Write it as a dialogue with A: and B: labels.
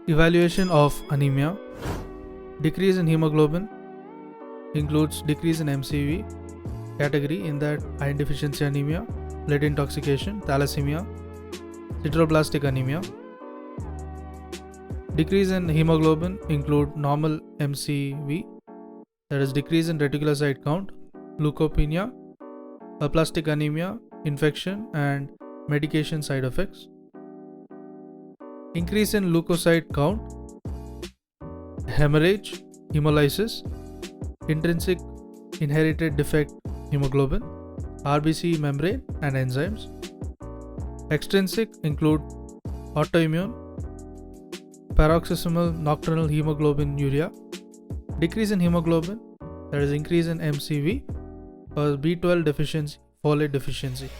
A: Evaluation of anemia. Decrease in hemoglobin includes decrease in MCV category, in that iron deficiency anemia, blood intoxication, thalassemia, sideroblastic anemia. Decrease in hemoglobin include normal MCV, that is decrease in reticulocyte count, leukopenia, aplastic anemia, infection and medication side effects. Increase in leukocyte count, hemorrhage, hemolysis, intrinsic inherited defect hemoglobin, RBC membrane and enzymes. Extrinsic include autoimmune, paroxysmal nocturnal hemoglobinuria, decrease in hemoglobin, that is increase in MCV, or B12 deficiency, folate deficiency.